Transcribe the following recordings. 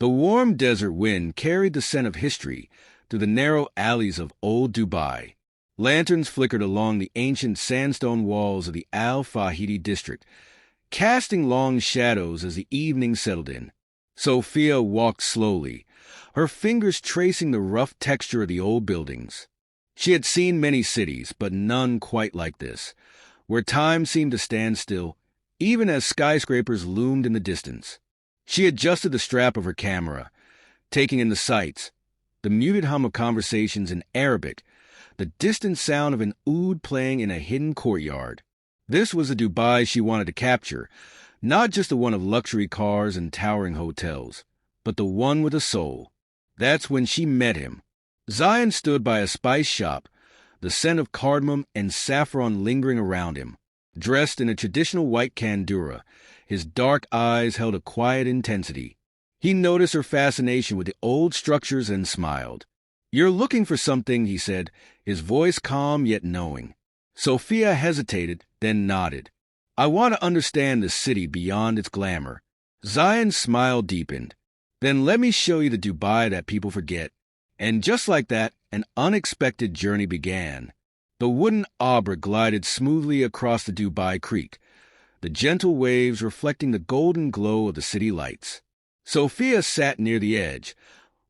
The warm desert wind carried the scent of history through the narrow alleys of old Dubai. Lanterns flickered along the ancient sandstone walls of the Al Fahidi district, casting long shadows as the evening settled in. Sophia walked slowly, her fingers tracing the rough texture of the old buildings. She had seen many cities, but none quite like this, where time seemed to stand still, even as skyscrapers loomed in the distance. She adjusted the strap of her camera, taking in the sights, the muted hum of conversations in Arabic, the distant sound of an oud playing in a hidden courtyard. This was the Dubai she wanted to capture, not just the one of luxury cars and towering hotels, but the one with a soul. That's when she met him. Zion stood by a spice shop, the scent of cardamom and saffron lingering around him. Dressed in a traditional white kandura, his dark eyes held a quiet intensity. He noticed her fascination with the old structures and smiled. "You're looking for something," he said, his voice calm yet knowing. Sophia hesitated, then nodded. "I want to understand the city beyond its glamour." Zion's smile deepened. "Then let me show you the Dubai that people forget." And just like that, an unexpected journey began. The wooden arbor glided smoothly across the Dubai Creek, the gentle waves reflecting the golden glow of the city lights. Sophia sat near the edge,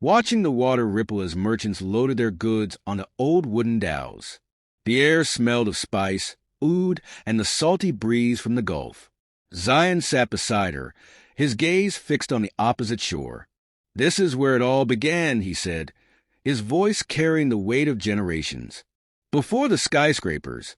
watching the water ripple as merchants loaded their goods onto old wooden dhows. The air smelled of spice, oud, and the salty breeze from the Gulf. Zion sat beside her, his gaze fixed on the opposite shore. "This is where it all began," he said, his voice carrying the weight of generations. Before the skyscrapers,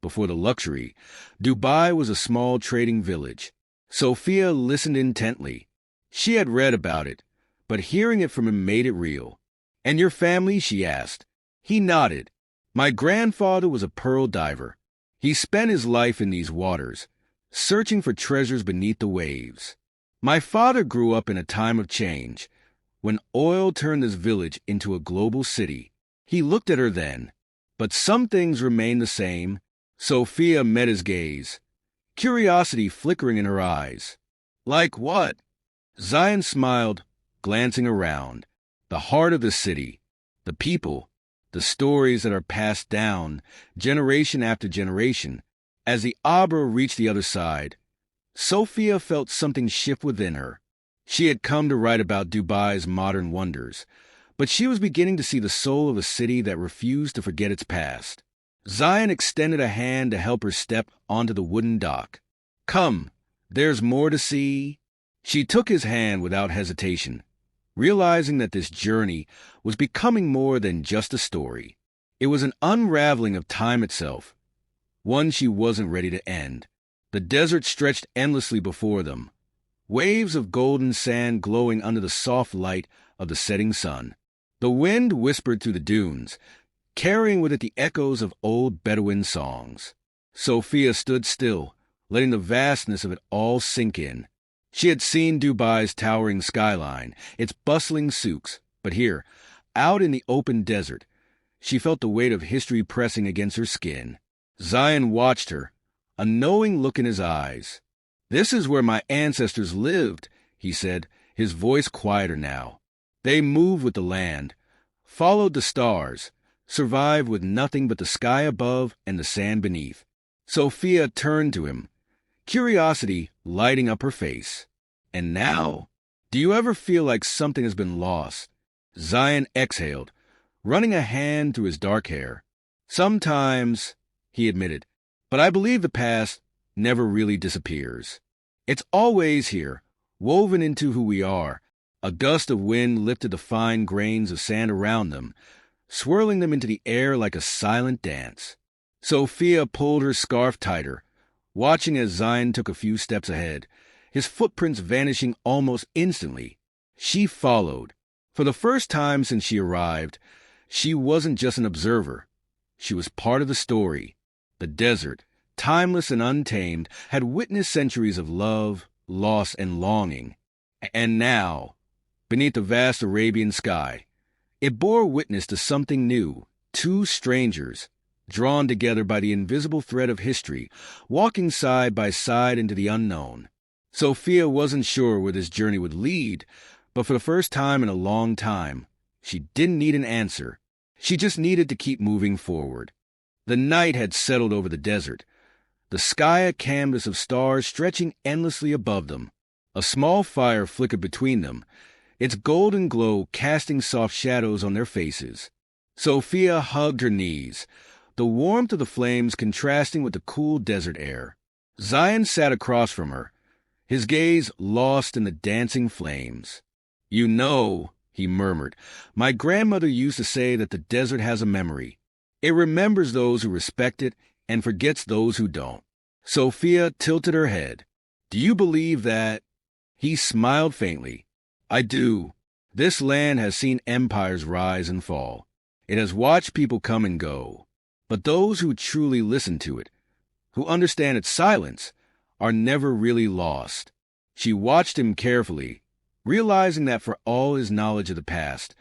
before the luxury, Dubai was a small trading village. Sophia listened intently. She had read about it, but hearing it from him made it real. "And your family?" she asked. He nodded. "My grandfather was a pearl diver. He spent his life in these waters, searching for treasures beneath the waves. My father grew up in a time of change, when oil turned this village into a global city." He looked at her then. "But some things remain the same." Sophia met his gaze, curiosity flickering in her eyes. "Like what?" Zion smiled, glancing around. "The heart of the city, the people, the stories that are passed down, generation after generation." As the arbor reached the other side, Sophia felt something shift within her. She had come to write about Dubai's modern wonders, but she was beginning to see the soul of a city that refused to forget its past. Zion extended a hand to help her step onto the wooden dock. "Come, there's more to see." She took his hand without hesitation, realizing that this journey was becoming more than just a story. It was an unraveling of time itself, one she wasn't ready to end. The desert stretched endlessly before them, waves of golden sand glowing under the soft light of the setting sun. The wind whispered through the dunes, carrying with it the echoes of old Bedouin songs. Sophia stood still, letting the vastness of it all sink in. She had seen Dubai's towering skyline, its bustling souks, but here, out in the open desert, she felt the weight of history pressing against her skin. Zion watched her, a knowing look in his eyes. "This is where my ancestors lived," he said, his voice quieter now. "They moved with the land, followed the stars, survived with nothing but the sky above and the sand beneath." Sophia turned to him, curiosity lighting up her face. "And now, do you ever feel like something has been lost?" Zion exhaled, running a hand through his dark hair. "Sometimes," he admitted, "but I believe the past never really disappears. It's always here, woven into who we are." A gust of wind lifted the fine grains of sand around them, swirling them into the air like a silent dance. Sophia pulled her scarf tighter, watching as Zion took a few steps ahead, his footprints vanishing almost instantly. She followed. For the first time since she arrived, she wasn't just an observer. She was part of the story. The desert, timeless and untamed, had witnessed centuries of love, loss, and longing. And now, beneath the vast Arabian sky, it bore witness to something new. Two strangers, drawn together by the invisible thread of history, walking side by side into the unknown. Sophia wasn't sure where this journey would lead, But for the first time in a long time, she didn't need an answer. She just needed to keep moving forward. The night had settled over the desert, the sky a canvas of stars stretching endlessly above them. A small fire flickered between them, its golden glow casting soft shadows on their faces. Sophia hugged her knees, the warmth of the flames contrasting with the cool desert air. Zion sat across from her, his gaze lost in the dancing flames. "You know," he murmured, "my grandmother used to say that the desert has a memory. It remembers those who respect it and forgets those who don't." Sophia tilted her head. "Do you believe that?" He smiled faintly. "I do. This land has seen empires rise and fall. It has watched people come and go. But those who truly listen to it, who understand its silence, are never really lost." She watched him carefully, realizing that for all his knowledge of the past,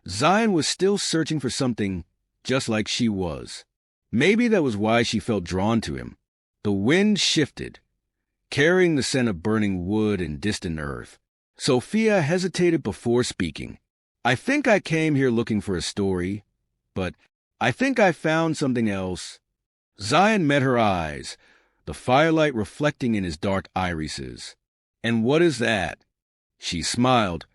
Zion was still searching for something just like she was. Maybe that was why she felt drawn to him. The wind shifted, carrying the scent of burning wood and distant earth. Sophia hesitated before speaking. "I think I came here looking for a story, but I think I found something else." Zion met her eyes, the firelight reflecting in his dark irises. "And what is that?" She smiled,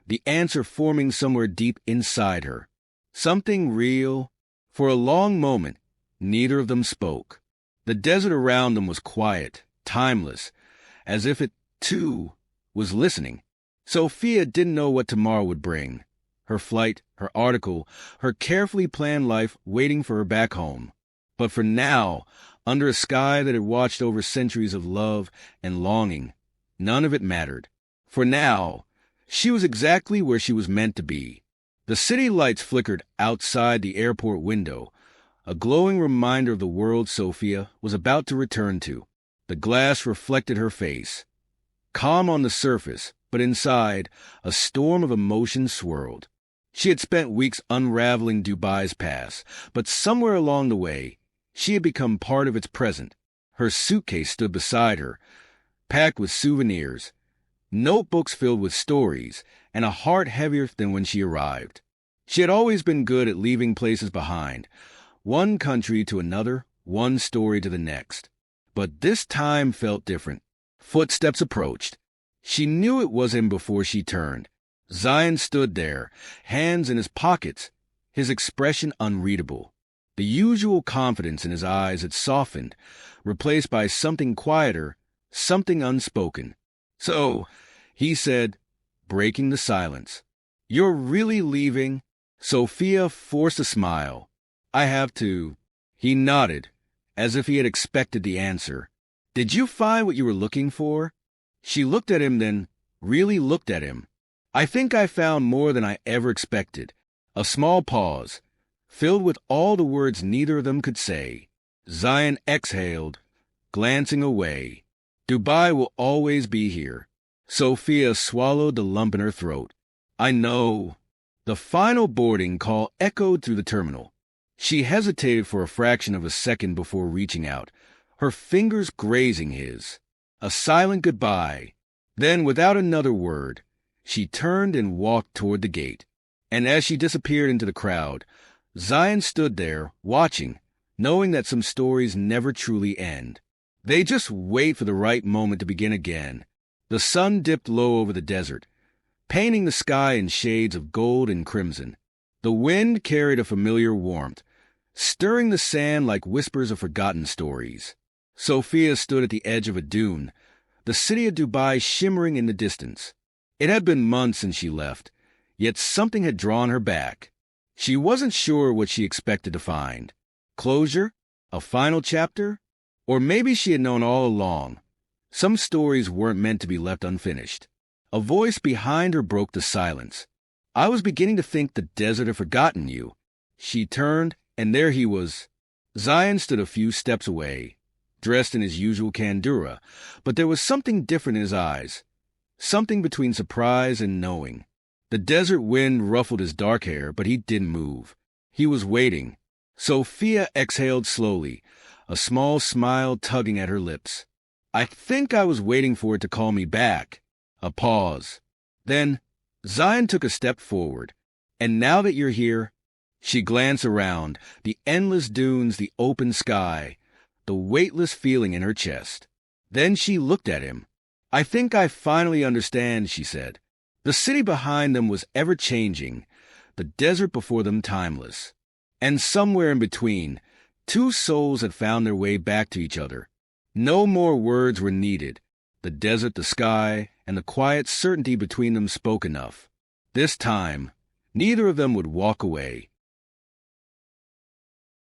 the answer forming somewhere deep inside her. "Something real." For a long moment, neither of them spoke. The desert around them was quiet, timeless, as if it, too, was listening. Sophia didn't know what tomorrow would bring. Her flight, her article, her carefully planned life waiting for her back home. But for now, under a sky that had watched over centuries of love and longing, none of it mattered. For now, she was exactly where she was meant to be. The city lights flickered outside the airport window, a glowing reminder of the world Sophia was about to return to. The glass reflected her face, calm on the surface, but inside, a storm of emotion swirled. She had spent weeks unraveling Dubai's past, but somewhere along the way, she had become part of its present. Her suitcase stood beside her, packed with souvenirs, notebooks filled with stories, and a heart heavier than when she arrived. She had always been good at leaving places behind, one country to another, one story to the next. But this time felt different. Footsteps approached. She knew it was him before she turned. Zion stood there, hands in his pockets, his expression unreadable. The usual confidence in his eyes had softened, replaced by something quieter, something unspoken. "So," he said, breaking the silence, "you're really leaving?" Sophia forced a smile. "I have to." He nodded, as if he had expected the answer. "Did you find what you were looking for?" She looked at him, then really looked at him. "I think I found more than I ever expected." A small pause, filled with all the words neither of them could say. Zion exhaled, glancing away. "Dubai will always be here." Sophia swallowed the lump in her throat. "I know." The final boarding call echoed through the terminal. She hesitated for a fraction of a second before reaching out, her fingers grazing his. A silent goodbye. Then, without another word, she turned and walked toward the gate. And as she disappeared into the crowd, Zion stood there, watching, knowing that some stories never truly end. They just wait for the right moment to begin again. The sun dipped low over the desert, painting the sky in shades of gold and crimson. The wind carried a familiar warmth, stirring the sand like whispers of forgotten stories. Sophia stood at the edge of a dune, the city of Dubai shimmering in the distance. It had been months since she left, yet something had drawn her back. She wasn't sure what she expected to find. Closure? A final chapter? Or maybe she had known all along. Some stories weren't meant to be left unfinished. A voice behind her broke the silence. "I was beginning to think the desert had forgotten you." She turned, and there he was. Zion stood a few steps away, dressed in his usual kandura, but there was something different in his eyes, something between surprise and knowing. The desert wind ruffled his dark hair, but he didn't move. He was waiting. Sophia exhaled slowly, a small smile tugging at her lips. "I think I was waiting for it to call me back." A pause. Then, Zion took a step forward. And now that you're here, she glanced around, the endless dunes, the open sky, the weightless feeling in her chest. Then she looked at him. I think I finally understand, she said. The city behind them was ever-changing, the desert before them timeless. And somewhere in between, two souls had found their way back to each other. No more words were needed. The desert, the sky, and the quiet certainty between them spoke enough. This time, neither of them would walk away.